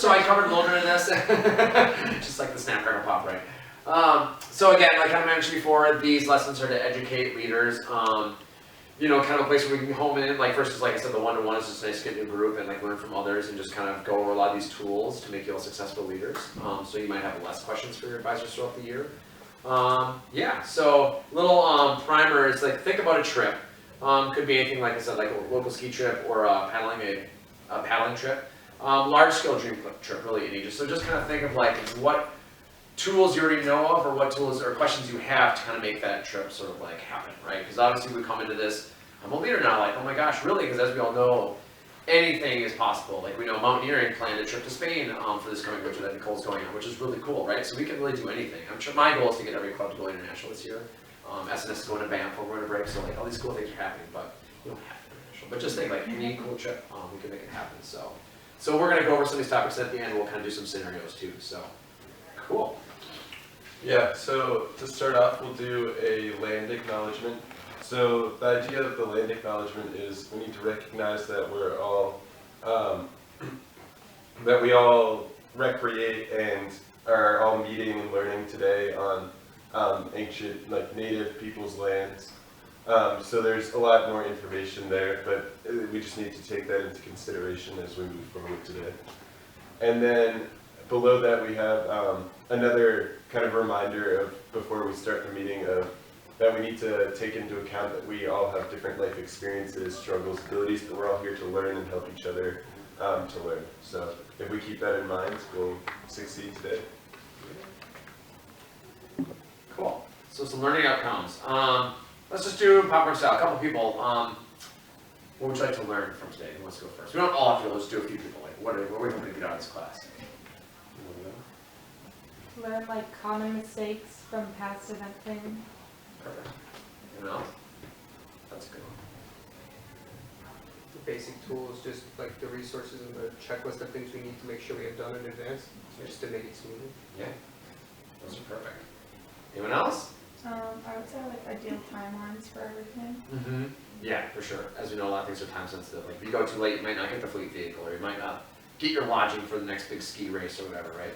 So I covered a little bit of this, just like the Snapcracker pop, right? So again, like I mentioned before, these lessons are to educate leaders. You know, kind of a place where we can home in, like first is like I said, the one-to-one is just nice to get in a group and like learn from others and just kind of go over a lot of these tools to make you all successful leaders. So you might have less questions for your advisors throughout the year. Yeah, so little primer is like think about a trip. Could be anything like I said, like a local ski trip or a paddling trip. Large scale dream trip, really any. So just kind of think of like what tools you already know of or what tools or questions you have to kind of make that trip sort of like happen, right? Because obviously we come into this, I'm a leader now, like, oh my gosh, really? Because as we all know, anything is possible. Like we know Mountaineering planned a trip to Spain for this coming winter that Nicole's going on, which is really cool, right? So we can really do anything. I'm sure my goal is to get every club to go international this year. SNS is going to Banff, we're going to break, so like all these cool things are happening, but you don't have to international. But just think like any cool trip, we can make it happen. So we're going to go over some of these topics at the end. We'll kind of do some scenarios too. So cool. Yeah, so to start off, we'll do a land acknowledgement. So the idea of the land acknowledgement is we need to recognize that we're all, that we all recreate and are all meeting and learning today on ancient, like native people's lands. So there's a lot more information there, but we just need to take that into consideration as we move forward today. And then below that we have another kind of reminder of before we start the meeting of that we need to take into account that we all have different life experiences, struggles, abilities, but we're all here to learn and help each other to learn. So if we keep that in mind, we'll succeed today. Cool. So some learning outcomes. Let's just do popcorn style. A couple people. What would you like to learn from today? Who wants to go first? We don't all have to. Let's do a few people. Like, what are we hoping to get out of this class? Learn like common mistakes from past event planning. Perfect. Anyone else? That's good. The basic tools, just like the resources and the checklist of things we need to make sure we have done in advance, just to make it smooth. Yeah. Those are perfect. Anyone else? I would say like ideal timelines for everything. Mm-hmm. Yeah, for sure. As we know, a lot of things are time sensitive. Like if you go too late, you might not get the fleet vehicle, or you might not get your lodging for the next big ski race or whatever, right?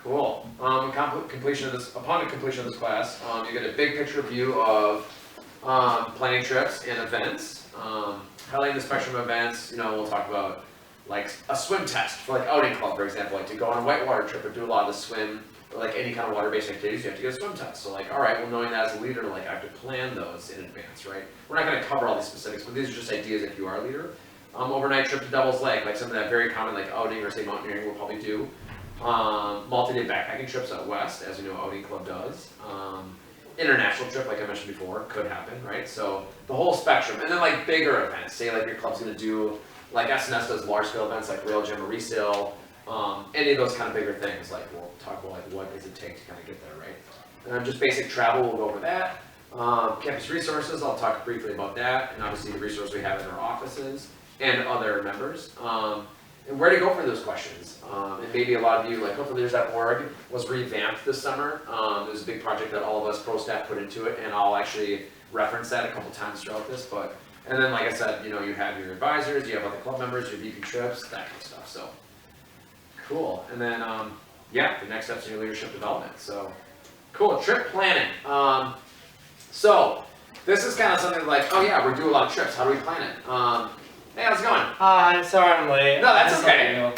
Cool. Upon the completion of this class, you get a big picture view of planning trips and events. Highlighting the spectrum of events, you know, we'll talk about like a swim test for like outing club, for example, like to go on a whitewater trip or do a lot of the swim, or like any kind of water-based activities, you have to get a swim test. So like, all right, well, knowing that as a leader, like I have to plan those in advance, right? We're not going to cover all these specifics, but these are just ideas if you are a leader. Overnight trip to Devil's Lake, like something that very common like outing or say mountaineering will probably do. Multi-day backpacking trips out west, as you know, outing club does. International trip, like I mentioned before, could happen, right? So the whole spectrum, and then like bigger events, say like your club's going to do, like SNS does large-scale events like Rail Jam or Resale, any of those kind of bigger things. Like we'll talk about like what does it take to kind of get there, right? Just basic travel, we'll go over that. Campus resources, I'll talk briefly about that, and obviously the resources we have in our offices and other members. And where to go for those questions. And maybe a lot of you, like hopefulleaders.org was revamped this summer. It was a big project that all of us pro staff put into it, and I'll actually reference that a couple times throughout this. And then like I said, you know, you have your advisors, you have other club members, your VP trips, that kind of stuff. So cool. And then yeah, the next steps in your leadership development. So cool, trip planning. So this is kind of something like, oh yeah, we do a lot of trips. How do we plan it? Hey, how's it going? Hi, sorry I'm late. No, that's okay.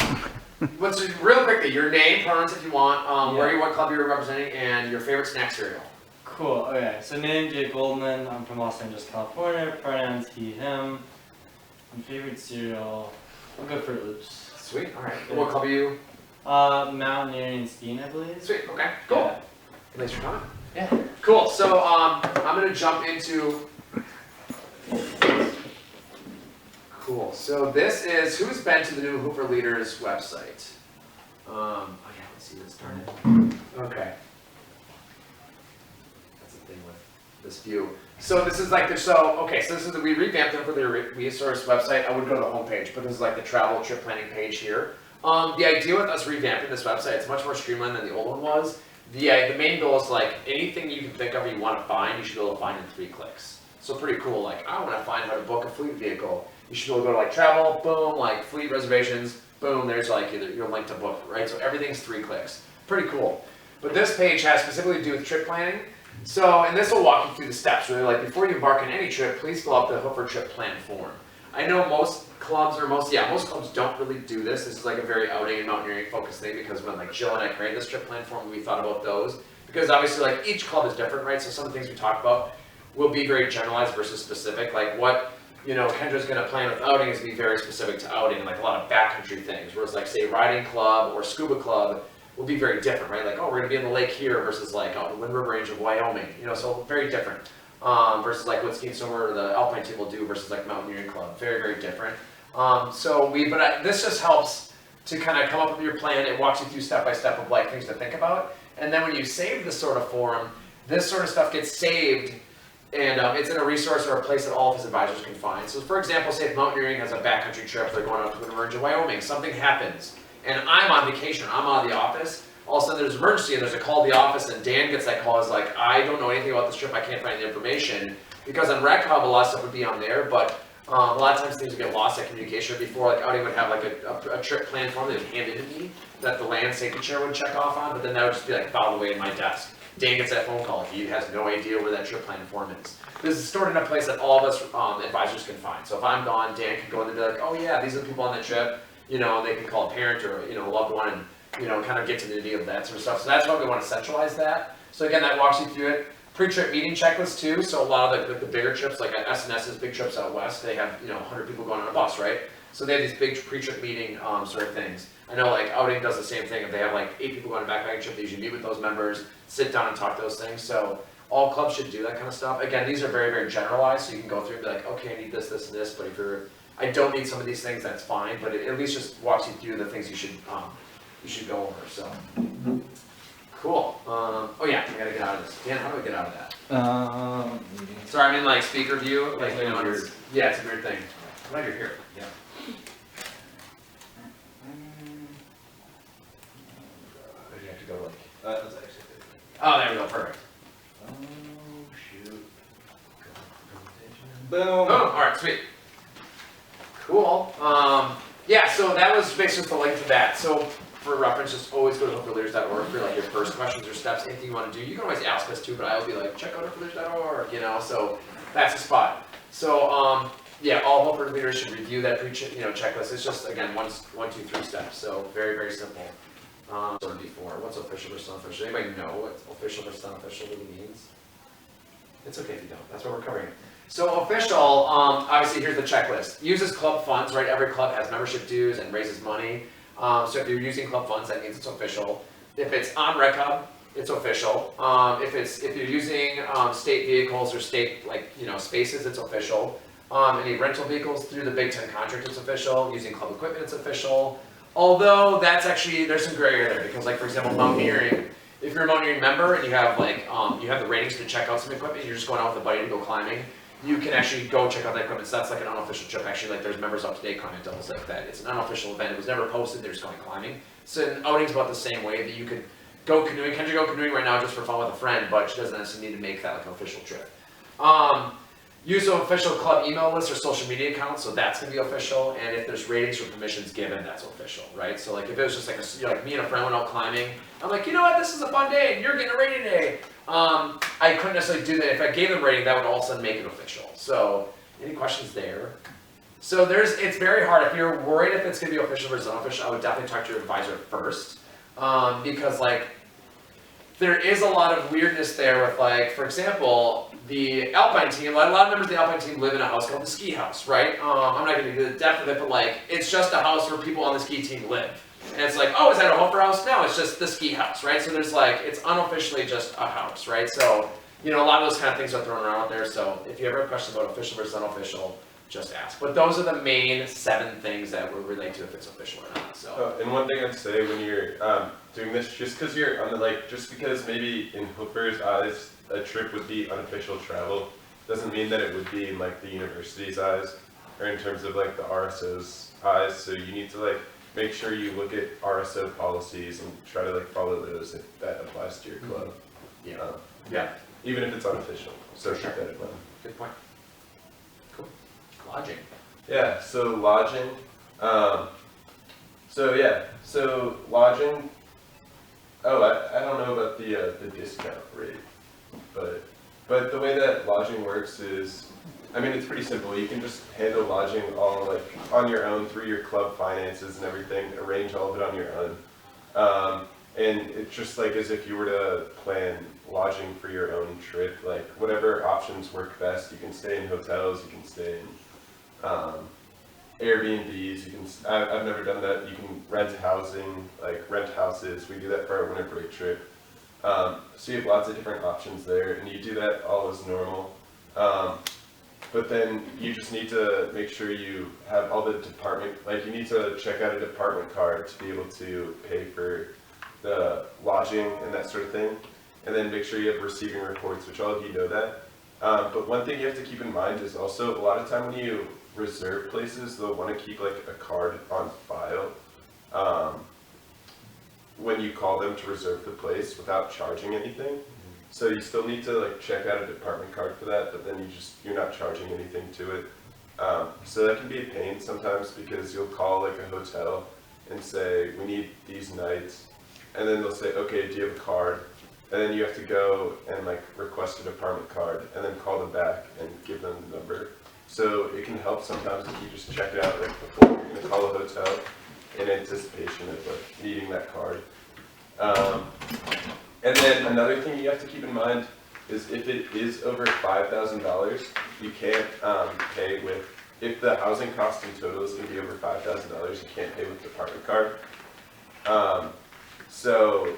What's real quickly, your name, pronouns if you want, where you, what club you're representing, and your favorite snack cereal. Cool, okay. So name, Jake Goldman. I'm from Los Angeles, California. Pronouns, he, him. My favorite cereal, I'll go Fruit Loops. Sweet, alright. What club are you? Mountaineering and skiing, I believe. Sweet, okay, cool. Yeah. Thanks for coming. Yeah. Cool, so I'm gonna jump into. Cool. So this is who's been to the new Hooper Leaders website. Oh yeah, let's see this. Darn it. Okay. That's the thing with this view. So this is like the this is we revamped it for the resource website. I would go to the home page, but this is like the travel trip planning page here. The idea with us revamping this website, it's much more streamlined than the old one was. The main goal is like anything you can think of or you want to find, you should be able to find in 3 clicks. So pretty cool. Like I want to find how to book a fleet vehicle. You should be able to go to like travel, boom, like fleet reservations, boom, there's like either your link to book, right? So everything's 3 clicks. Pretty cool. But this page has specifically to do with trip planning. So, and this will walk you through the steps. Really, like before you embark on any trip, please fill out the Hooper Trip Plan form. I know most clubs don't really do this. This is like a very outing and mountaineering focused thing because when like Jill and I created this trip plan form, we thought about those. Because obviously like each club is different, right? So some of the things we talk about will be very generalized versus specific. Like what, Kendra's gonna plan with outing is be very specific to outing, like a lot of backcountry things. Whereas like say riding club or scuba club will be very different, right? Like, oh, we're gonna be in the lake here versus like, oh, the Wind River Range of Wyoming, so very different. Versus like what ski and snowboard or the alpine team will do versus like mountaineering club, very, very different. This just helps to kind of come up with your plan. It walks you through step by step of like things to think about. And then when you save this sort of form, this sort of stuff gets saved and it's in a resource or a place that all of his advisors can find. So for example, say if mountaineering has a backcountry trip, they're going out to the Wind River Range of Wyoming, something happens and I'm on vacation, I'm out of the office, all of a sudden there's an emergency and there's a call to the office and Dan gets that call, is like, I don't know anything about this trip, I can't find the information. Because on RecHub, a lot of stuff would be on there, but a lot of times things would get lost at communication. Before, like outing would have like a trip plan form they would hand it to me that the land safety chair would check off on, but then that would just be like filed away in my desk. Dan gets that phone call, he has no idea where that trip plan form is. This is stored in a place that all of us advisors can find. So if I'm gone, Dan can go in and be like, oh yeah, these are the people on the trip, and they can call a parent or a loved one and kind of get to the nitty of that sort of stuff. So that's why we want to centralize that. So again, that walks you through it. Pre-trip meeting checklist too. So a lot of the bigger trips, like at SNS's big trips out west, they have 100 people going on a bus, right? So they have these big pre-trip meeting sort of things. I know like outing does the same thing. If they have like 8 people going on a backpacking trip, they usually meet with those members, sit down and talk those things. So all clubs should do that kind of stuff. Again, these are very, very generalized, so you can go through and be like, okay, I need this, this, and this. But if I don't need some of these things, that's fine. But it at least just walks you through the things you should go over. So cool. Oh yeah, I gotta get out of this. Dan, how do I get out of that? Sorry, I'm in like speaker view. Like it's a weird thing. I'm glad you're here. Yeah. Or do you have to go like? That's actually good. Oh, there we go. Perfect. Oh shoot. Oh, all right, sweet. Cool. Yeah, so that was basically the link to that. So for reference, just always go to hooperleaders.org for like your first questions or steps, anything you want to do. You can always ask us too, but I will be like, check out hooperleaders.org, so that's the spot. So yeah, all Hooper leaders should review that checklist. It's just again 1, 2, 3 steps. So very, very simple. Before, what's official versus unofficial? Anybody know what official versus unofficial really means? It's okay if you don't. That's what we're covering. So official, obviously here's the checklist. Uses club funds, right? Every club has membership dues and raises money. So if you're using club funds, that means it's official. If it's on RecHub, it's official. If you're using state vehicles or state spaces, it's official. Any rental vehicles through the Big Ten contract, it's official. Using club equipment, it's official. Although that's actually, there's some gray area there because like for example, mountaineering, if you're a mountaineering member and you have you have the ratings to check out some equipment, you're just going out with a buddy to go climbing, you can actually go check out that equipment. So that's like an unofficial trip. Actually, like there's members up to date climbing doubles like that. It's an unofficial event. It was never posted. They're just going climbing. So an outing's about the same way that you could go canoeing. Kendra go canoeing right now just for fun with a friend, but she doesn't necessarily need to make that like an official trip. Use of official club email list or social media accounts, so that's gonna be official. And if there's ratings or permissions given, that's official, right? So like if it was just like me and a friend went out climbing, I'm like, you know what, this is a fun day, and you're getting a rating day. I couldn't necessarily do that. If I gave them a rating, that would all of a sudden make it official. So any questions there? So it's very hard. If you're worried if it's gonna be official versus unofficial, I would definitely talk to your advisor first, because like there is a lot of weirdness there with like, for example, the Alpine team, a lot of members of the Alpine team live in a house called the ski house, right? I'm not gonna do the depth of it, but like, it's just a house where people on the ski team live. And it's like, oh, is that a Hooper house? No, it's just the ski house, right? So there's like, it's unofficially just a house, right? So, a lot of those kind of things are thrown around out there. So if you ever have questions about official versus unofficial, just ask. But those are the main 7 things that will relate to if it's official or not, so. And one thing I'd say when you're doing this, just because you're on the just because maybe in Hooper's eyes, a trip would be unofficial travel, doesn't mean that it would be in like the university's eyes, or in terms of like the RSO's eyes. So you need to make sure you look at RSO policies and try to follow those if that applies to your club. Yeah. Yeah. Even if it's unofficial. So Sure. keep that in mind. Good point. Cool. Lodging. Yeah. So lodging. So yeah, so lodging. Oh, I don't know about the discount rate, but the way that lodging works is, I mean, it's pretty simple. You can just handle lodging all like on your own through your club finances and everything. Arrange all of it on your own, and it's just like as if you were to plan lodging for your own trip. Like whatever options work best. You can stay in hotels. You can stay in Airbnbs, you can, I've never done that, you can rent housing, like rent houses, we do that for our winter break trip. So you have lots of different options there, and you do that all as normal. But then you just need to make sure you have all the department, like you need to check out a department card to be able to pay for the lodging and that sort of thing. And then make sure you have receiving reports, which all of you know that. But one thing you have to keep in mind is also a lot of time when you reserve places, they'll want to keep like a card on file when you call them to reserve the place without charging anything. So you still need to like check out a department card for that, but then you're not charging anything to it. So that can be a pain sometimes because you'll call like a hotel and say, we need these nights, and then they'll say, okay, do you have a card? And then you have to go and like request a department card and then call them back and give them the number. So it can help sometimes if you just check it out like before you're going to call a hotel in anticipation of like needing that card. And then another thing you have to keep in mind is if it is over $5,000, you can't pay with, if the housing cost in total is going to be over $5,000, you can't pay with department card. So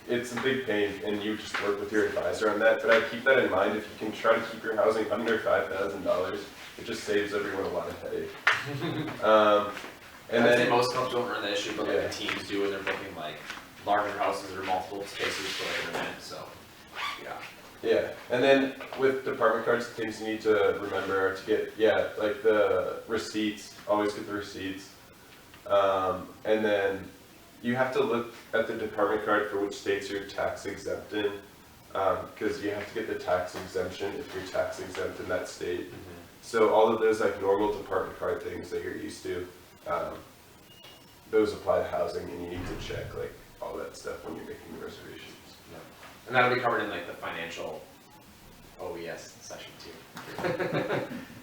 it's a big pain, and you just work with your advisor on that, but I keep that in mind. If you can try to keep your housing under $5,000, it just saves everyone a lot of headache. And I'd say then, most clubs don't run that issue, but like Yeah. the teams do, and they're booking like larger houses or multiple spaces for like an event, so, yeah. yeah, and then with department cards, the things you need to remember are to get, like the receipts, always get the receipts. And then you have to look at the department card for which states you're tax exempt in, because you have to get the tax exemption if you're tax exempt in that state. So all of those like normal department card things that you're used to, those apply to housing, and you need to check like all that stuff when you're making the reservations. And that'll be covered in like the financial OES session too.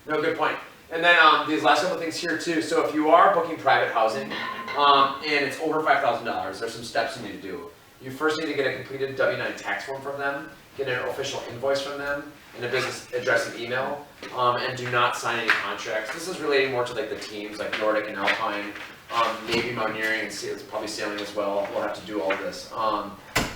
No, good point. And then these last couple things here too. So if you are booking private housing and it's over $5,000, there's some steps you need to do. You first need to get a completed W-9 tax form from them, get an official invoice from them, and a business address and email, and do not sign any contracts. This is relating more to like the teams like Nordic and Alpine, maybe Mountaineering and it's probably sailing as well. We'll have to do all of this. And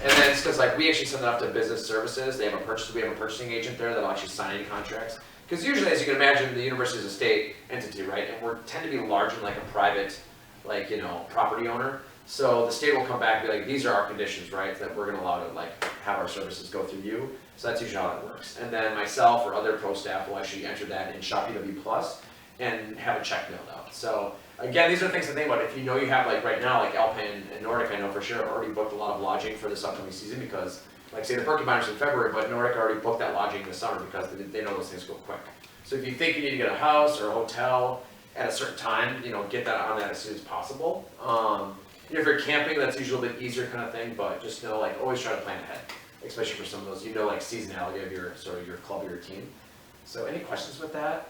then it's because like we actually send it off to business services. We have a purchasing agent there that'll actually sign any contracts. Because usually, as you can imagine, the university is a state entity, right? And we tend to be larger than like a private, like, property owner. So the state will come back and be like, these are our conditions, right? That we're gonna allow to like have our services go through you. So that's usually how it works. And then myself or other pro staff will actually enter that in Shop EW Plus and have a check mailed out. So again, these are things to think about. If you know you have like right now, like Alpine and Nordic, I know for sure already booked a lot of lodging for this upcoming season because like say the Perky Miners in February, but Nordic already booked that lodging in the summer because they know those things go quick. So if you think you need to get a house or a hotel at a certain time, get that on that as soon as possible. If you're camping, that's usually a bit easier kind of thing, but just know like always try to plan ahead, especially for some of those, like seasonality of your club or your team. So any questions with that?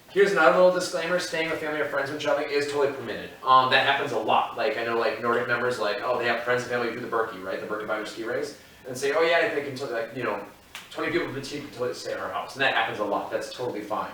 Here's another little disclaimer, staying with family or friends when traveling is totally permitted. That happens a lot. Like I know like Nordic members like, oh, they have friends and family who do the Berkey, right? The Berkey Minor ski race. And say, oh yeah, they can like, 20 people from the team can totally stay at our house. And that happens a lot, that's totally fine.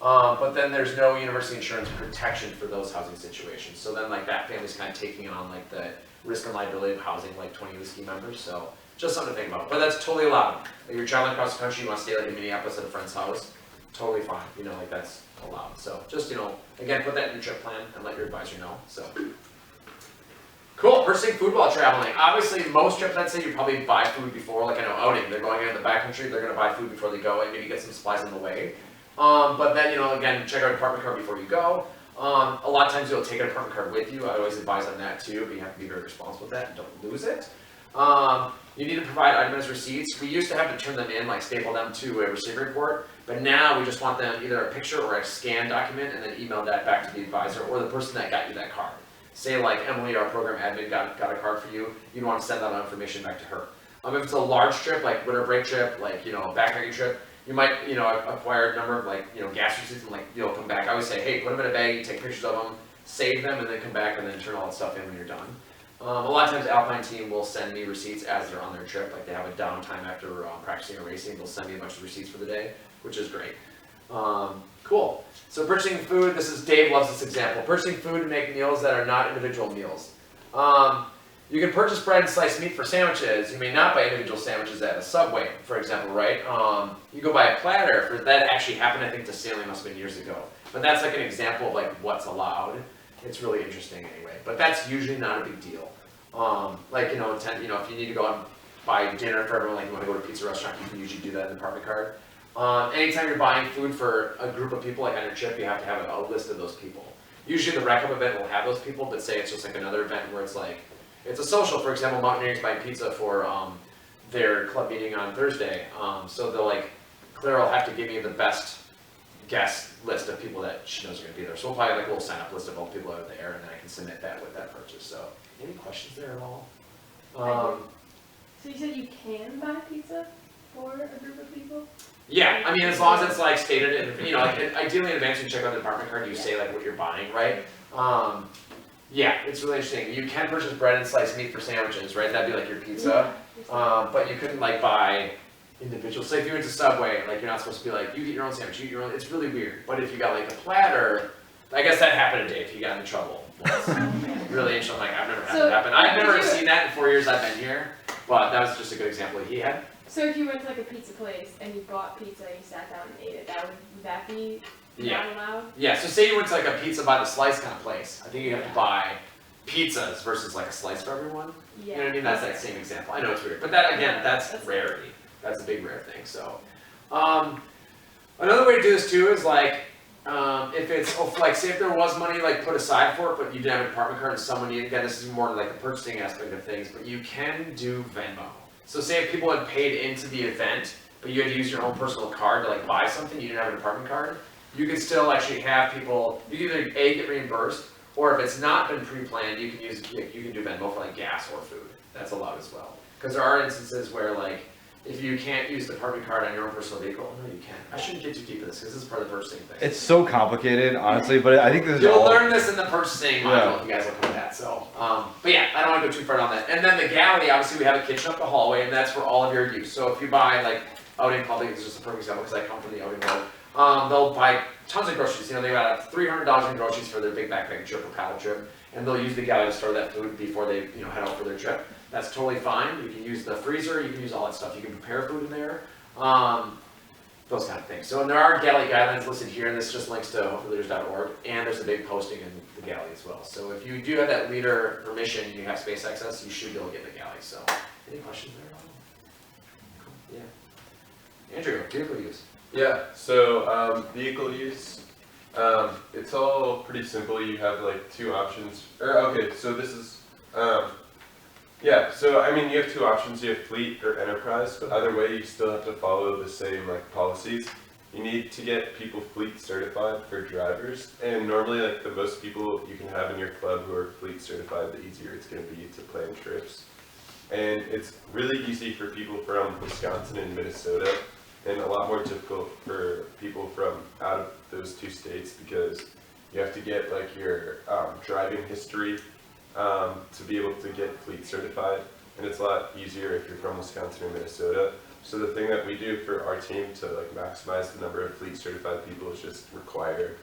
But then there's no university insurance protection for those housing situations. So then like that family's kind of taking on like the risk and liability of housing like 20 of the ski members. So just something to think about. But that's totally allowed. Like you're traveling across the country, you want to stay like in Minneapolis at a friend's house, totally fine. Like that's allowed. So just, again, put that in your trip plan and let your advisor know. So cool, purchasing food while traveling. Obviously, most trips I'd say you probably buy food before, like I know outing, they're going in the backcountry, they're gonna buy food before they go and maybe get some supplies on the way. But then, again, check out a department card before you go. A lot of times you'll take a department card with you. I always advise on that too, but you have to be very responsible with that and don't lose it. You need to provide itemized receipts. We used to have to turn them in, like staple them to a receipt report, but now we just want them either a picture or a scanned document and then email that back to the advisor or the person that got you that card. say like Emily, our program admin, got a card for you, you'd want to send that information back to her. If it's a large trip, like winter break trip, like, you know, a backpacking trip, you might, you know, acquire a number of like, you know, gas receipts and like, you'll come back. I always say, hey, put them in a bag, take pictures of them, save them, and then come back and then turn all that stuff in when you're done. A lot of times the Alpine team will send me receipts as they're on their trip, like they have a downtime after practicing or racing, they'll send me a bunch of receipts for the day, which is great. Cool. So purchasing food, Dave loves this example. Purchasing food to make meals that are not individual meals. You can purchase bread and sliced meat for sandwiches. You may not buy individual sandwiches at a Subway, for example, right? You go buy a platter. That actually happened, I think, to Sailing must have been years ago. But that's like an example of like what's allowed. It's really interesting anyway. But that's usually not a big deal. Like, you know, if you need to go out and buy dinner for everyone, like you want to go to a pizza restaurant, you can usually do that in the department card. Anytime you're buying food for a group of people, like on your trip, you have to have a list of those people. Usually the Rec Hub event will have those people, but say it's just like another event where it's like, it's a social, for example, Mountaineering's buying pizza for their club meeting on Thursday. So they'll like, Claire will have to give me the best guest list of people that she knows are gonna be there. So we'll probably like a little sign up list of all the people out there, and then I can submit that with that purchase. So any questions there at all? So you said you can buy pizza for a group of people? Yeah, I mean, as long as it's like stated in, you know, like ideally in advance, you check out the department card, you say like what you're buying, right? Yeah, it's really interesting. You can purchase bread and sliced meat for sandwiches, right? That'd be like your pizza. But you couldn't like buy individual. Say if you went to Subway, like you're not supposed to be like, you get your own sandwich, you eat your own. It's really weird. But if you got like a platter, I guess that happened to Dave. He got in trouble once. Really interesting. Like I've never had that happen. I've never seen that in 4 years I've been here. But that was just a good example he had. So if you went to like a pizza place and you bought pizza and you sat down and ate it, would that be not allowed? Yeah, so say you went to like a pizza by the slice kind of place. I think you have to buy pizzas versus like a slice for everyone. Yeah. You know what I mean? That's that same example. I know it's weird, but that again, that's rarity. That's a big rare thing. So, another way to do this too is like, if it's like say if there was money like put aside for it, but you didn't have a department card and someone needed, again, this is more like the purchasing aspect of things, but you can do Venmo. So say if people had paid into the event, but you had to use your own personal card to like buy something, you didn't have a department card, you could still actually have people, you can either A, get reimbursed, or if it's not been pre-planned, you can do Venmo for like gas or food. That's allowed as well. Because there are instances where like, if you can't use the department card on your own personal vehicle, no you can. I shouldn't get too deep in this because this is part of the purchasing thing. It's so complicated, honestly, but I think this is You'll all... learn this in the purchasing module if you guys look at that. So, but yeah, I don't want to go too far on that. And then the galley, obviously we have a kitchen up the hallway, and that's for all of your use. So if you buy like outing public, it's just a perfect example because I come from the outing world. They'll buy tons of groceries. You know, they got $300 in groceries for their big backpacking trip or paddle trip, and they'll use the galley to store that food before they head out for their trip. That's totally fine. You can use the freezer, you can use all that stuff. You can prepare food in there, those kind of things. So, and there are galley guidelines listed here, and this just links to hopefulleaders.org, and there's a big posting in the galley as well. So if you do have that leader permission, you have space access, you should be able to get in the galley. So, any questions there? Cool. Yeah. Andrew, vehicle use. Yeah, so vehicle use, it's all pretty simple. You have like two options. Okay, so this is, yeah, so I mean you have two options. You have fleet or enterprise, but either way you still have to follow the same like policies. You need to get people fleet certified for drivers, and normally like the most people you can have in your club who are fleet certified, the easier it's going to be to plan trips. And it's really easy for people from Wisconsin and Minnesota, and a lot more difficult for people from out of those two states because you have to get like your driving history to be able to get fleet certified, and it's a lot easier if you're from Wisconsin or Minnesota. So the thing that we do for our team to like maximize the number of fleet certified people is just require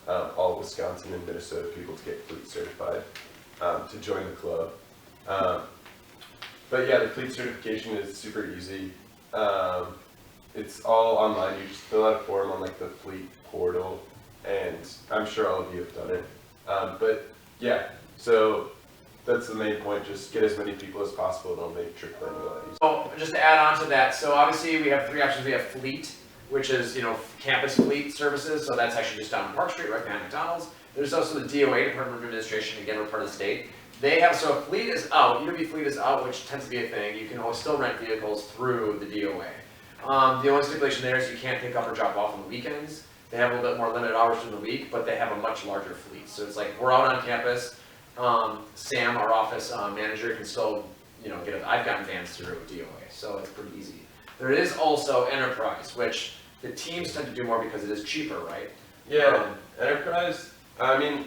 all Wisconsin and Minnesota people to get fleet certified to join the club. But yeah, the fleet certification is super easy. It's all online. You just fill out a form on like the fleet portal, and I'm sure all of you have done it. But yeah, so that's the main point. Just get as many people as possible, and it'll make trip planning a lot easier. So just to add on to that, so obviously we have three options. We have fleet, which is campus fleet services. So that's actually just down Park Street, right behind McDonald's. There's also the DOA, Department of Administration. Again, we're part of the state. They have, so if fleet is out, UW fleet is out, which tends to be a thing. You can always still rent vehicles through the DOA. The only stipulation there is you can't pick up or drop off on the weekends. They have a little bit more limited hours during the week, but they have a much larger fleet. So it's like we're out on campus, Sam, our office manager, can still, you know, I've gotten vans through DOA, so it's pretty easy. There is also Enterprise, which the teams tend to do more because it is cheaper, right? Yeah, Enterprise, I mean,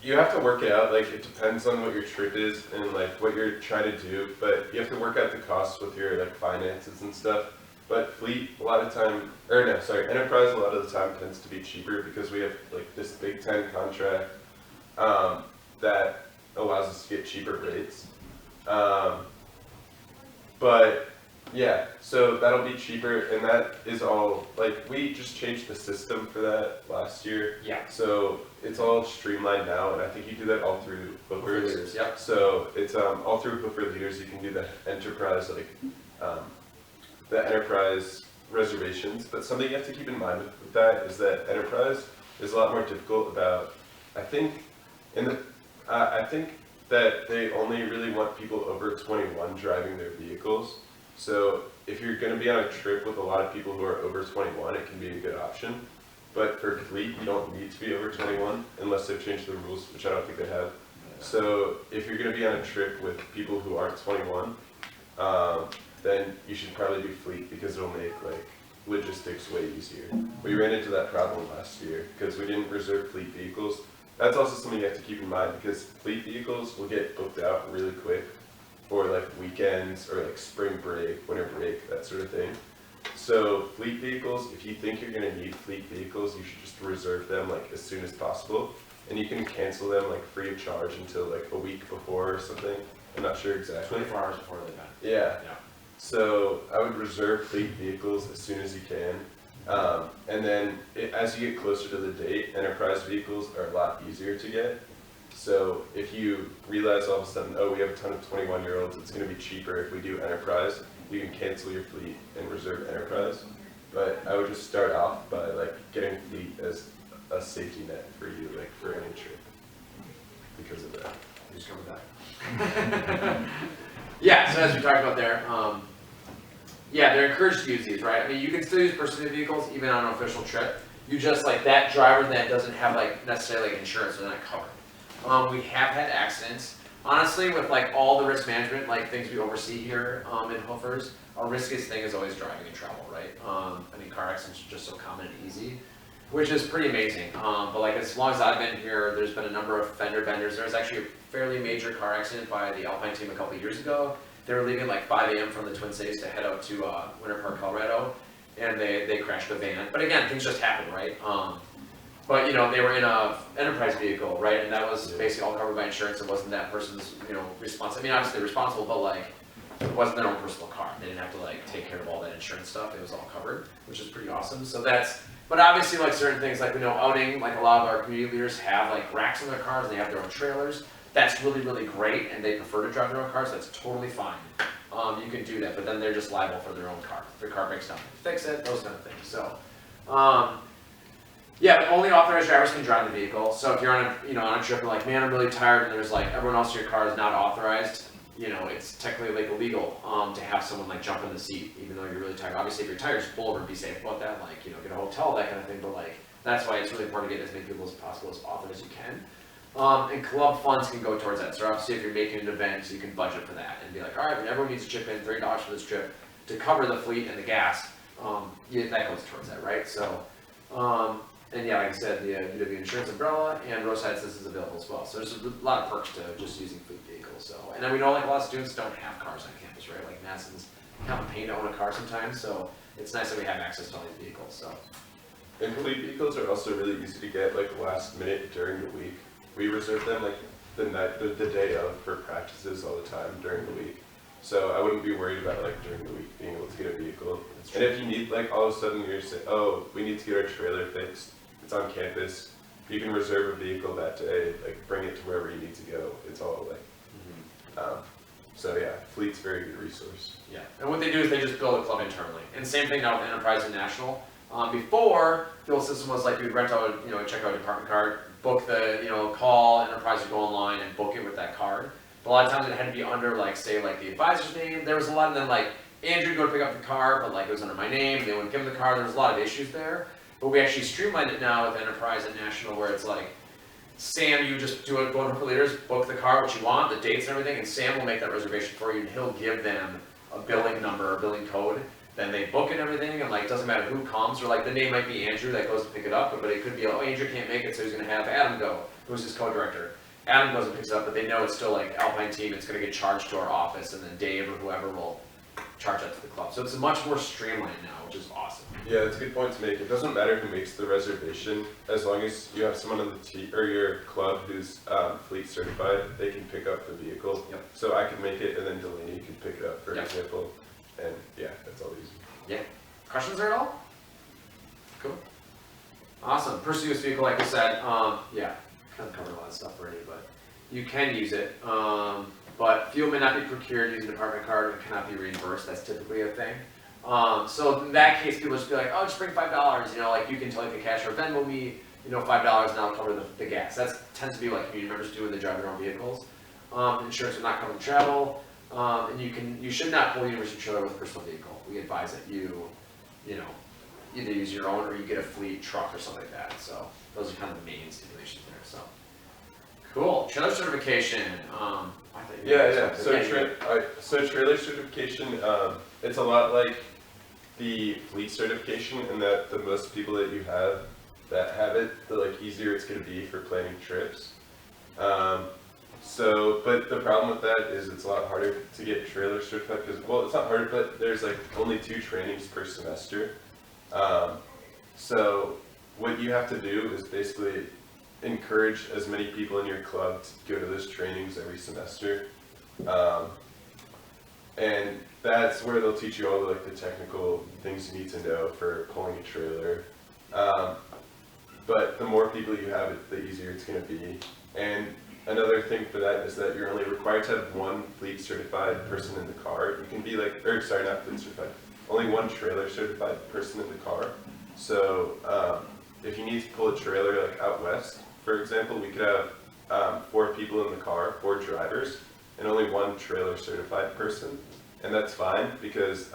you have to work it out, like, it depends on what your trip is and, like, what you're trying to do, but you have to work out the costs with your, like, finances and stuff. But Fleet, a lot of time, Enterprise a lot of the time tends to be cheaper because we have, like, this Big Ten contract, that allows us to get cheaper rates. But, yeah, so that'll be cheaper, and that is all, like, we just changed the system for that last year. Yeah. So it's all streamlined now, and I think you do that all through Hoofers. Leaders, yep. So it's all through Hoofer Leaders. You can do the enterprise, like the enterprise reservations. But something you have to keep in mind with that is that enterprise is a lot more difficult about. I think that they only really want people over 21 driving their vehicles. So if you're going to be on a trip with a lot of people who are over 21, it can be a good option. But for Fleet, you don't need to be over 21 unless they've changed the rules, which I don't think they have. So if you're going to be on a trip with people who aren't 21, then you should probably do Fleet because it'll make like logistics way easier. We ran into that problem last year because we didn't reserve Fleet vehicles. That's also something you have to keep in mind because Fleet vehicles will get booked out really quick for like weekends or like spring break, winter break, that sort of thing. So Fleet vehicles, if you think you're going to need Fleet vehicles, you should just reserve them like as soon as possible. And you can cancel them like free of charge until like a week before or something. I'm not sure exactly. 24 hours before the event. Yeah. Yeah. So I would reserve Fleet vehicles as soon as you can. And then as you get closer to the date, Enterprise vehicles are a lot easier to get. So if you realize all of a sudden, oh, we have a ton of 21-year-olds, it's going to be cheaper if we do Enterprise, you can cancel your Fleet and reserve Enterprise. But I would just start off by like getting Fleet as a safety net for you, like for any trip, because of that. Just come with that. Yeah, so as we talked about there, yeah, they're encouraged to use these, right? I mean, you can still use personal vehicles even on an official trip. You just like that driver that doesn't have like necessarily like insurance, they're not covered. We have had accidents. Honestly, with like all the risk management, like things we oversee here in Hoofers, our riskiest thing is always driving and travel, right? I mean, car accidents are just so common and easy, which is pretty amazing. But like as long as I've been here, there's been a number of fender benders. There was actually a fairly major car accident by the Alpine team a couple of years ago. They were leaving like 5 a.m. from the Twin Cities to head out to Winter Park, Colorado, and they crashed a van. But again, things just happen, right? But you know, they were in a enterprise vehicle, right? And that was basically all covered by insurance. It wasn't that person's, you know, responsibility. I mean, obviously they're responsible, but like, it wasn't their own personal car. They didn't have to like take care of all that insurance stuff. It was all covered, which is pretty awesome. So that's, but obviously like certain things, like we know outing, like a lot of our community leaders have like racks in their cars and they have their own trailers. That's really, really great, and they prefer to drive their own cars. That's totally fine. You can do that, but then they're just liable for their own car. If their car breaks down, fix it, those kind of things. So, yeah, but only authorized drivers can drive the vehicle. So if you're on a trip and like, man, I'm really tired, and there's like everyone else in your car is not authorized, you know, it's technically like illegal to have someone like jump in the seat, even though you're really tired. Obviously, if you're tired, just pull over and be safe about that. Like, you know, get a hotel, that kind of thing. But like, that's why it's really important to get as many people as possible as authorized as you can. And club funds can go towards that. So obviously if you're making an event, you can budget for that and be like, all right, everyone needs to chip in $30 for this trip to cover the fleet and the gas. Yeah, that goes towards that, right? So, and yeah, like I said, the UW Insurance Umbrella and roadside assistance is available as well. So there's a lot of perks to just using fleet vehicles. So, and then we know like a lot of students don't have cars on campus, right? Like Madison's kind of a pain to own a car sometimes. So it's nice that we have access to all these vehicles. So. And fleet vehicles are also really easy to get like last minute during the week. We reserve them like the day of for practices all the time during the week. So I wouldn't be worried about like during the week being able to get a vehicle. And if you need like all of a sudden you're saying, oh, we need to get our trailer fixed, it's on campus, you can reserve a vehicle that day, like bring it to wherever you need to go. It's all like, so yeah, Fleet's a very good resource. Yeah, and what they do is they just build a club internally. And same thing now with Enterprise and National. Before, the old system was like we'd rent out, you know, check out a department card, book the, you know, call Enterprise to go online and book it with that card. But a lot of times it had to be under like, say like the advisor's name. There was a lot, and then like Andrew would go to pick up the car, but like it was under my name. They wouldn't give him the car. There was a lot of issues there. But we actually streamlined it now with Enterprise and National, where it's like, Sam, you just do it, go on for leaders, book the car, what you want, the dates and everything, and Sam will make that reservation for you, and he'll give them a billing number, a billing code. Then they book it and everything, and like, it doesn't matter who comes, or like, the name might be Andrew that goes to pick it up, but it could be, oh, Andrew can't make it, so he's gonna have Adam go, who's his co-director. Adam goes and picks it up, but they know it's still like Alpine team, it's gonna get charged to our office, and then Dave or whoever will charge that to the club. So it's much more streamlined now, which is awesome. Yeah, that's a good point to make. It doesn't matter who makes the reservation, as long as you have someone on the team or your club who's fleet certified, they can pick up the vehicle. Yep. So I could make it, and then Delaney can pick it up, for Yep. example. And yeah, that's all easy. Yeah. Questions there at all? Cool. Awesome. Personal use vehicle, like I said, yeah, kind of covered a lot of stuff already, but you can use it. But fuel may not be procured using a department card and cannot be reimbursed. That's typically a thing. So in that case, people just be like, oh, just bring $5. You know, like you can tell like the cashier, Venmo me, you know, $5 and I'll cover the gas. That tends to be what community members do when they drive their own vehicles. Insurance will not cover travel. And you should not pull a university trailer with a personal vehicle. We advise that you know, either use your own or you get a fleet truck or something like that. So those are kind of the main stipulations there. So cool. Trailer certification. I thought you were Yeah. gonna So say- trailer certification, it's a lot like the fleet certification in that the most people that you have that have it, the like easier it's going to be for planning trips. But the problem with that is it's a lot harder to get trailer certified because, well, it's not harder, but there's like only 2 trainings per semester. So what you have to do is basically encourage as many people in your club to go to those trainings every semester. And that's where they'll teach you all the, like, the technical things you need to know for pulling a trailer. But the more people you have, the easier it's going to be. And another thing for that is that you're only required to have 1 fleet certified person in the car. You can be like, or sorry, not fleet certified, only 1 trailer certified person in the car. So if you need to pull a trailer like out west, for example, we could have 4 people in the car, 4 drivers, and only 1 trailer certified person. And that's fine because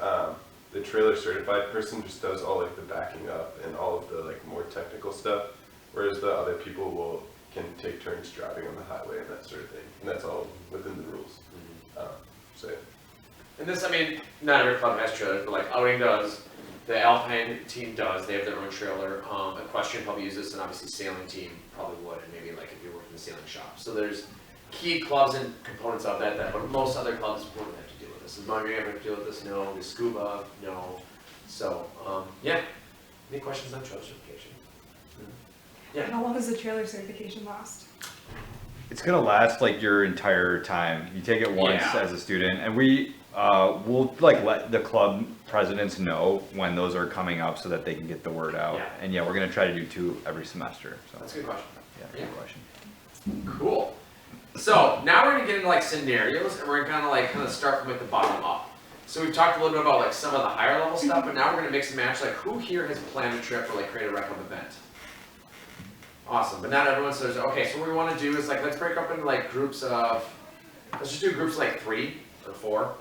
the trailer certified person just does all like the backing up and all of the like more technical stuff, whereas the other people can take turns driving on the highway and that sort of thing, and that's all within the rules. So yeah. And this, I mean, not every club has trailers, but like Outing does, the Alpine team does, they have their own trailer. Equestrian probably uses this, and obviously sailing team probably would, and maybe like if you work in the sailing shop. So there's key clubs and components of that, but most other clubs wouldn't have to deal with this. Is Montgomery ever have to deal with this? No. Is Scuba? No. So, yeah. Any questions on trailer certification? Yeah. How long does the trailer certification last? It's gonna last like your entire time. You take it once Yeah. as a student, and we will like let the club presidents know when those are coming up so that they can get the word out. Yeah. And yeah, we're gonna try to do 2 every semester. So That's a good question. yeah, Yeah. good question. Cool. So now we're gonna get into like scenarios, and we're gonna like kind of start from like the bottom up. So we've talked a little bit about like some of the higher level stuff, but now we're gonna mix and match like who here has planned a trip or like create a rec club event. Awesome, but not everyone says, okay, so what we wanna do is like, let's break up into like groups of, let's just do groups of like 3 or 4.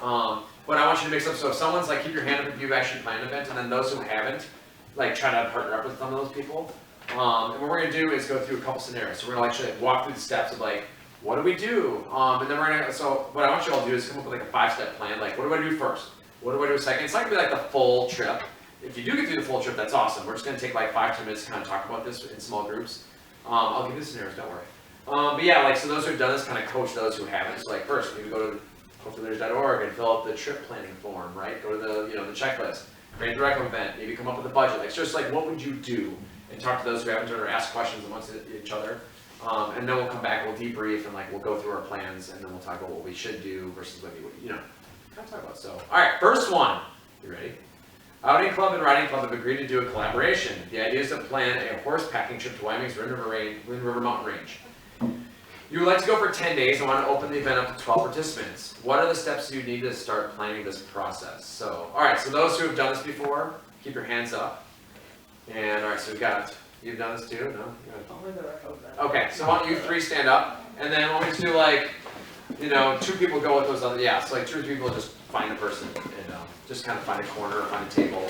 But I want you to mix up, so if someone's like, keep your hand up if you've actually planned an event, and then those who haven't, like try to partner up with some of those people. And what we're gonna do is go through a couple scenarios. So we're gonna actually like, walk through the steps of like, what do we do? And then we're gonna, so what I want you all to do is come up with like a 5-step plan, like what do I do first? What do I do second? It's not gonna be like the full trip. If you do get through the full trip, that's awesome. We're just gonna take like 5-10 minutes to kind of talk about this in small groups. I'll give you the scenarios, don't worry. But yeah, like, so those who have done this kind of coach those who haven't. So like first, maybe go to hopefulleaders.org and fill out the trip planning form, right? Go to the, you know, the checklist, create a direct event, maybe come up with a budget. Like, so just like, what would you do? And talk to those who haven't done it or ask questions amongst each other. And then we'll come back, we'll debrief, and like, we'll go through our plans, and then we'll talk about what we should do versus maybe what, you know, kind of talk about. So, all right, first one. You ready? Outing Club and Riding Club have agreed to do a collaboration. The idea is to plan a horse packing trip to Wyoming's Wind River Mountain Range. You would like to go for 10 days and want to open the event up to 12 participants. What are the steps you need to start planning this process? So, all right, so those who have done this before, keep your hands up. And all right, so we've got, you've done this too? No? Okay, so why don't you 3 stand up, and then why don't we just do like, you know, 2 people go with those other, yeah, so like 2 or 3 people just find a person and just kind of find a corner or find a table.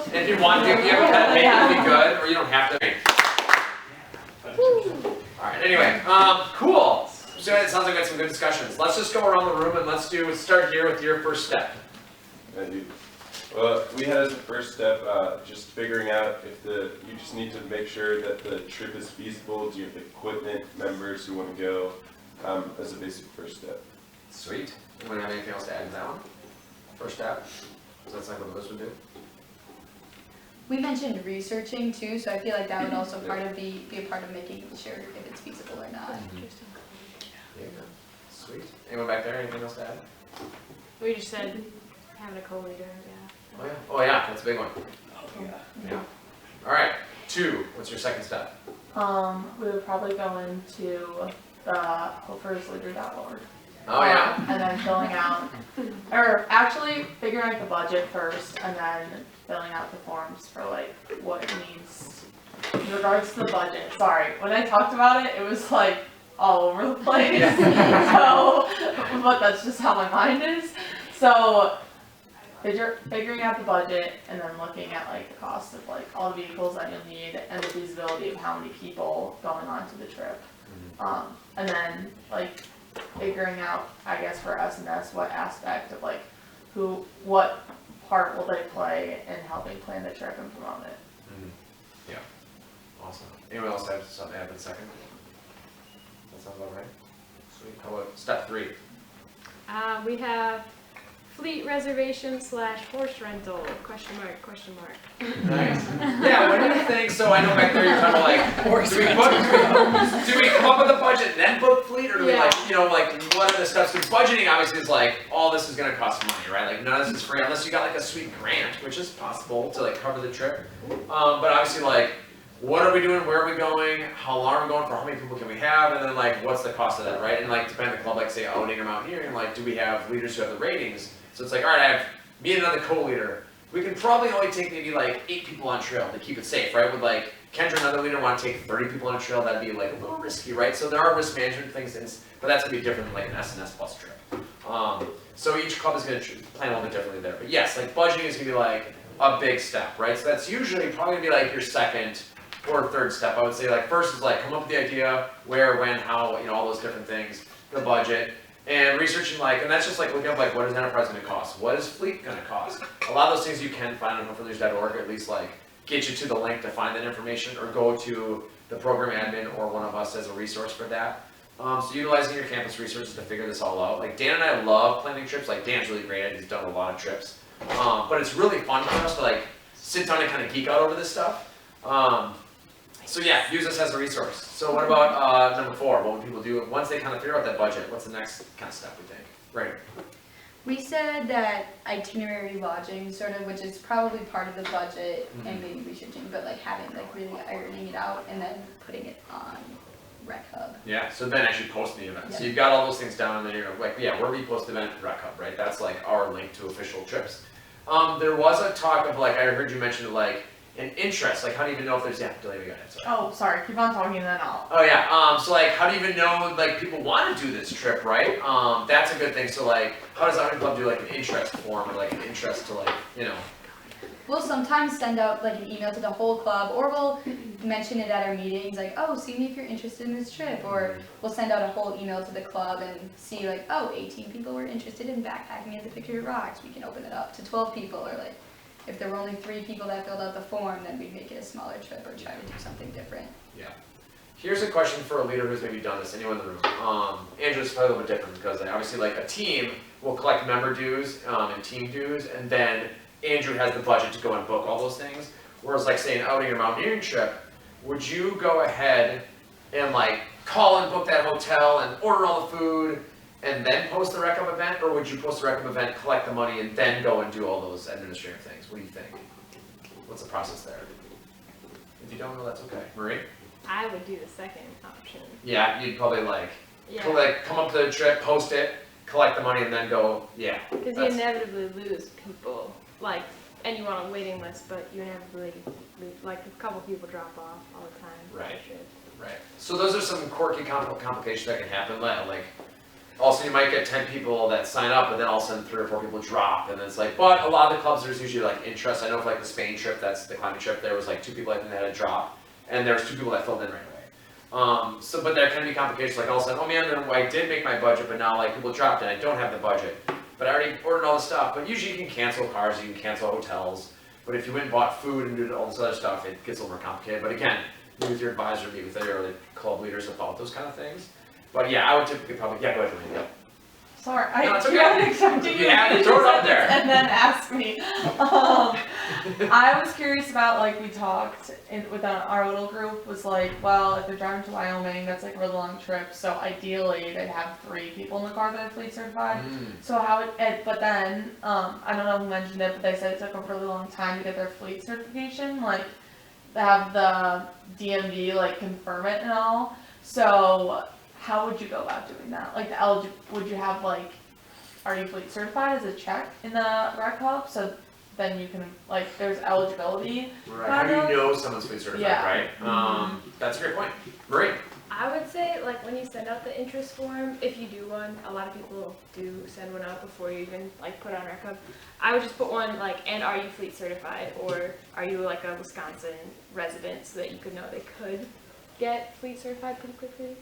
And if you want to, if you have a pen and paper, it'd be good, or you don't have to. All right, anyway, cool. So it sounds like we had some good discussions. Let's just go around the room and let's start here with your first step. Well, we had as a first step, just figuring out if you just need to make sure that the trip is feasible. Do you have equipment, members who want to go, as a basic first step. Sweet. Anyone have anything else to add to that one? First step? So that's like what this would do? We mentioned researching too, so I feel like that would also be a part of making sure if it's feasible or not. Yeah, sweet. Anyone back there, anything else to add? We just said having a co-leader, yeah. Oh yeah, oh yeah, that's a big one. Yeah. Alright, 2, what's your second step? We would probably go into the hopersleader.org. Oh yeah? And then filling out, or actually figuring out the budget first and then filling out the forms for like what it needs. In regards to the budget, sorry, when I talked about it, it was like all over the place. So, but that's just how my mind is. So, figuring out the budget and then looking at like the cost of like all the vehicles that you'll need and the feasibility of how many people going on to the trip. And then like figuring out, I guess for S&S, what aspect of like what part will they play in helping plan the trip and promote it. Yeah. Awesome. Anyone else have something to add for the second? That sounds about right? Sweet. How about step 3? We have fleet reservation / horse rental, question mark. Nice. Yeah, what do you think? So I know back there you're talking about like, do we come up with a budget and then book fleet, or do we like, you know, like what are the steps? Because budgeting obviously is like, all this is gonna cost money, right? Like none of this is free unless you got like a sweet grant, which is possible to like cover the trip. But obviously like, what are we doing? Where are we going? How long are we going for? How many people can we have? And then like, what's the cost of that, right? And like, depending on the club, like say outing or mountaineering, like, do we have leaders who have the ratings? So it's like, all right, I have me and another co-leader. We can probably only take maybe like 8 people on trail to keep it safe, right? Would like Kendra, another leader, want to take 30 people on a trail? That'd be like a little risky, right? So there are risk management things, but that's gonna be different than like an S&S plus trip. So each club is gonna plan a little bit differently there. But yes, like budgeting is gonna be like a big step, right? So that's usually probably gonna be like your second or third step. I would say like first is like come up with the idea, where, when, how, you know, all those different things, the budget. And researching like, and that's just like looking up like what is enterprise gonna cost? What is fleet gonna cost? A lot of those things you can find on hopeforleaders.org, or at least like get you to the link to find that information, or go to the program admin or one of us as a resource for that. So utilizing your campus resources to figure this all out. Like Dan and I love planning trips. Like Dan's really great at it, he's done a lot of trips. But it's really fun for us to like sit down and kind of geek out over this stuff. So yeah, use this as a resource. So what about number 4? What would people do once they kind of figure out that budget? What's the next kind of step we think? Right. We said that itinerary lodging, sort of, which is probably part of the budget, and maybe researching, but like having, like really ironing it out and then putting it on Rec Hub. Yeah, so then actually post the event. Yeah. So you've got all those things down, and then you're like, yeah, where do we post the event? Rec Hub, right? That's like our link to official trips. There was a talk of like, I heard you mention like an interest, like how do you even know if there's, yeah, delay, we got it, sorry. Oh, sorry, keep on talking and then I'll. Oh yeah, so like how do you even know like people want to do this trip, right? That's a good thing. So like how does Outing Club do like an interest form, or like an interest to like, you know? We'll sometimes send out like an email to the whole club, or we'll mention it at our meetings, like, oh, see me if you're interested in this trip, or we'll send out a whole email to the club and see like, oh, 18 people were interested in backpacking at the Victory Rocks, we can open it up to 12 people, or like, if there were only 3 people that filled out the form, then we'd make it a smaller trip or try to do something different. Yeah. Here's a question for a leader who's maybe done this, anyone in the room. Andrew's probably a little bit different because obviously like a team will collect member dues and team dues, and then Andrew has the budget to go and book all those things. Whereas like say an outing or mountaineering trip, would you go ahead and like call and book that hotel and order all the food and then post the Rec Hub event, or would you post the Rec Hub event, collect the money, and then go and do all those administrative things? What do you think? What's the process there? If you don't know, that's okay. Marie? I would do the second option. Yeah, you'd probably like, Yeah, come up to the trip, post it, collect the money, and then go, yeah. because you that's- inevitably lose people, like, and you want a waiting list, but you inevitably lose, like, a couple people drop off all the time. on Right. the trip. Right. So those are some quirky complications that can happen. Like, also you might get 10 people that sign up, but then all of a sudden 3 or 4 people drop, and it's like, but a lot of the clubs there's usually like interest. I know for like the Spain trip, that's the climbing trip, there was like 2 people I think that had a drop, and there was 2 people that filled in right But there can be complications, like all of a sudden, oh man, then I did make my budget, but now like people dropped it, I don't have the budget. But I already ordered all the stuff, but usually you can cancel cars, you can cancel hotels. But if you went and bought food and did all this other stuff, it gets a little more complicated. But again, meet with your advisor, meet with your club leaders about those kind of things. But yeah, I would typically probably, yeah, go ahead, Lynn, Sorry, No, it's I okay. wasn't expecting you Yeah, to throw it out finish there. and then ask me. I was curious about, like, we talked with our little group, was like, well, if they're driving to Wyoming, that's like a really long trip, so ideally they'd have 3 people in the car that are fleet certified. So but then, I don't know who mentioned it, but they said it took a really long time to get their fleet certification, like, they have the DMV, like, confirm it and all. So, how would you go about doing that? Like, would you have, like, are you fleet certified as a check in the rec hub? So then you can, like, there's eligibility. Right, how do you know someone's fleet certified, Yeah. right? That's a great point. Marie? I would say, like, when you send out the interest form, if you do one, a lot of people do send one out before you even, like, put it on RecHub. I would just put one, like, and are you fleet certified, or are you, like, a Wisconsin resident, so that you could know they could get fleet certified pretty quickly.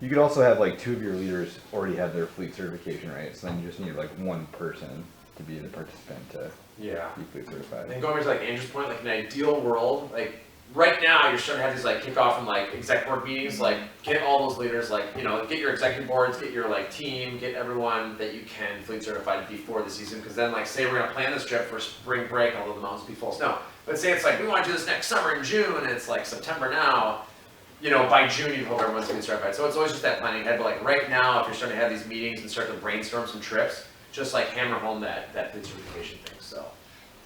You could also have like 2 of your leaders already have their fleet certification, right? So then you just need like 1 person to be the participant to Yeah. be fleet certified. And going back to like Andrew's point, like in an ideal world, like right now you're starting to have these like kickoff and like exec board meetings, like get all those leaders, like, you know, get your executive boards, get your like team, get everyone that you can fleet certified before the season. Because then like say we're gonna plan this trip for spring break, although the mountains be full of snow. But say it's like we want to do this next summer in June, and it's like September now. You know, by June you hope everyone's fleet certified. So it's always just that planning ahead. But like right now, if you're starting to have these meetings and start to brainstorm some trips, just like hammer home that fleet certification thing. So.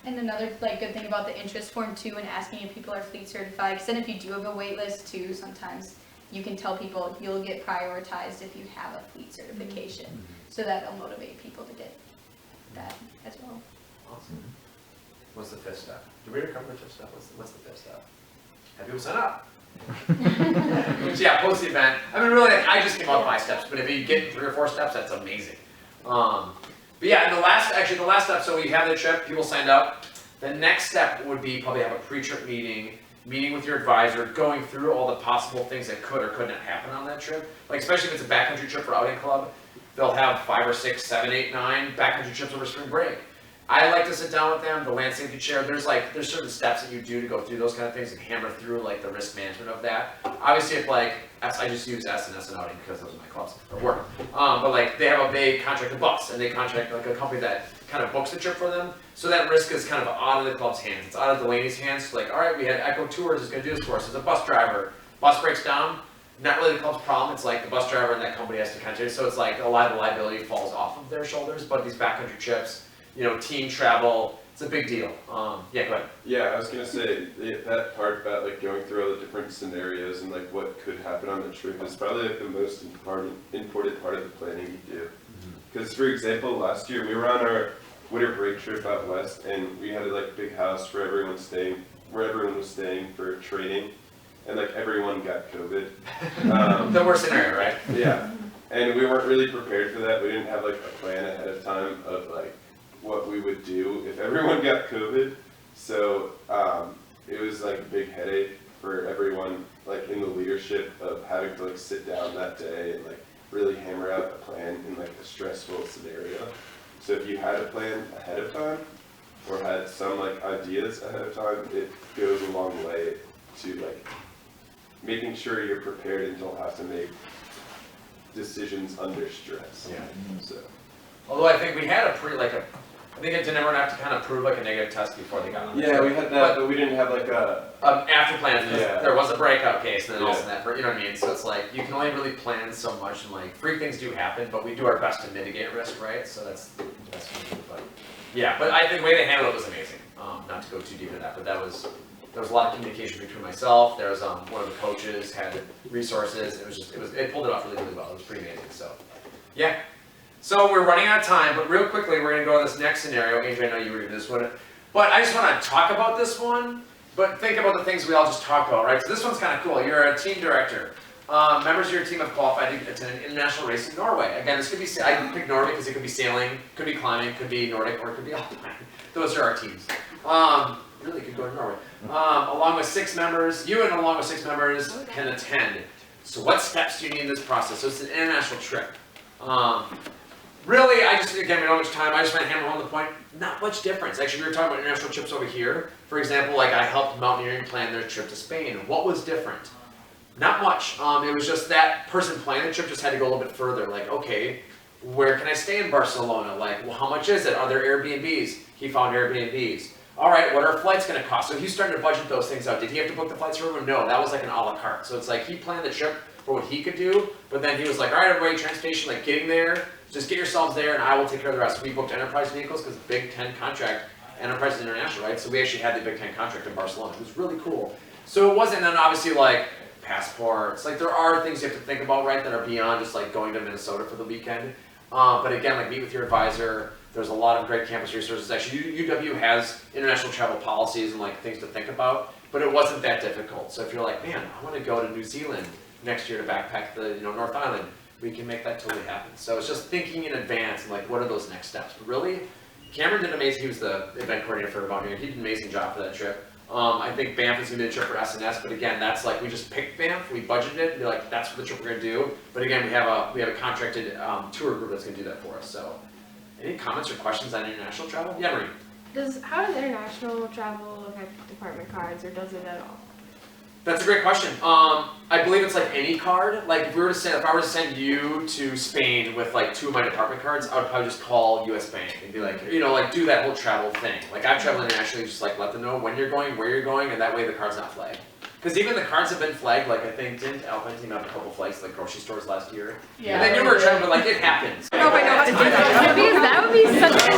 And another like good thing about the interest form too, and asking if people are fleet certified, because then if you do have a wait list too, sometimes you can tell people you'll get prioritized if you have a fleet certification. So that'll motivate people to get that as well. Awesome. What's the 5th step? Did we already cover the 5th step? What's the 5th step? Have people sign up? So yeah, post the event. I mean, really, I just came up with 5 steps, but if you get 3 or 4 steps, that's amazing. But yeah, and the last step, so we have the trip, people signed up. The next step would be probably have a pre-trip meeting with your advisor, going through all the possible things that could or could not happen on that trip. Like, especially if it's a backcountry trip for outing club, they'll have 5 or 6, 7, 8, 9 backcountry trips over spring break. I like to sit down with them, the landscape could share, there's certain steps that you do to go through those kind of things and hammer through like the risk management of that. Obviously if like, I just use S&S and outing because those are my clubs at work. But like they contract a bus and they contract like a company that kind of books the trip for them. So that risk is kind of out of the club's hands, it's out of Delaney's hands. So like, all right, we had Echo Tours is gonna do this for us as a bus driver, bus breaks down, not really the club's problem, it's like the bus driver and that company has to contract. So it's like a lot of the liability falls off of their shoulders, but these backcountry trips, you know, team travel, it's a big deal. Yeah, go ahead. Yeah, I was gonna say, that part about like going through all the different scenarios and like what could happen on the trip is probably like the most important part of the planning you do. Because for example, last year we were on our winter break trip out west and we had a like big house where everyone was staying for training, and like everyone got COVID. The worst scenario, right? Yeah, and we weren't really prepared for that. We didn't have like a plan ahead of time of like what we would do if everyone got COVID. So it was like a big headache for everyone like in the leadership of having to like sit down that day and like really hammer out a plan in like a stressful scenario. So if you had a plan ahead of time or had some like ideas ahead of time, it goes a long way to like making sure you're prepared and don't have to make decisions under stress. Yeah. So. Although I think we had I think didn't everyone have to kind of prove like a negative test before they got on the Yeah, trip? we had that, but we didn't have like a. After plan, Yeah. there was a breakout case, and then also Yeah. that, you know what I mean? So it's like, you can only really plan so much, and like, freak things do happen, but we do our best to mitigate risk, right? So that's but yeah, but I think the way they handled it was amazing. Not to go too deep into that, but there was a lot of communication between myself, there was one of the coaches had resources, it pulled it off really, really well, it was pretty amazing, so. Yeah. So we're running out of time, but real quickly, we're gonna go to this next scenario. Adrian, I know you were gonna do this one, but I just wanna talk about this one, but think about the things we all just talked about, right? So this one's kinda cool. You're a team director. Members of your team have qualified to attend an international race in Norway. Again, this could be, I picked Norway because it could be sailing, could be climbing, could be Nordic, or it could be alpine. Those are our teams. really could go to Norway. Along with 6 members, you and along with 6 members can attend. So what steps do you need in this process? So it's an international trip. Really, again, we don't have much time, I just want to hammer home the point, not much difference. Actually, we were talking about international trips over here. For example, like I helped Mountaineering plan their trip to Spain. What was different? Not much. It was just that person planning the trip just had to go a little bit further. Like, okay, where can I stay in Barcelona? Like, well, how much is it? Are there Airbnbs? He found Airbnbs. All right, what are flights going to cost? So he's starting to budget those things out. Did he have to book the flights for everyone? No, that was like an a la carte. So it's like he planned the trip for what he could do, but then he was like, all right, everybody, transportation, like getting there, just get yourselves there and I will take care of the rest. We booked enterprise vehicles because Big Ten contract, Enterprise is international, right? So we actually had the Big Ten contract in Barcelona. It was really cool. So it wasn't then obviously like passports, like there are things you have to think about, right, that are beyond just like going to Minnesota for the weekend. But again, like meet with your advisor. There's a lot of great campus resources. Actually, UW has international travel policies and like things to think about, but it wasn't that difficult. So if you're like, man, I want to go to New Zealand next year to backpack the North Island, we can make that totally happen. So it's just thinking in advance and like what are those next steps. But really, Cameron did amazing. He was the event coordinator for Mountaineering. He did an amazing job for that trip. I think Banff is gonna be a trip for SNS, but again, that's like we just picked Banff, we budgeted it, and be like, that's the trip we're gonna do. But again, we have a contracted tour group that's gonna do that for us. So, any comments or questions on international travel? Yeah, Marie. How does international travel affect department cards, or does it at all? That's a great question. I believe it's like any card. Like if I were to send you to Spain with like 2 of my department cards, I would probably just call US Bank and be like, like do that whole travel thing. Like I've traveled internationally, just like let them know when you're going, where you're going, and that way the card's not flagged. Because even the cards have been flagged, like I think, didn't Alpine Team have a couple flights like grocery stores last year? Yeah. And then you were traveling, like it happens. I don't know if I know how to do that. Because that would be such a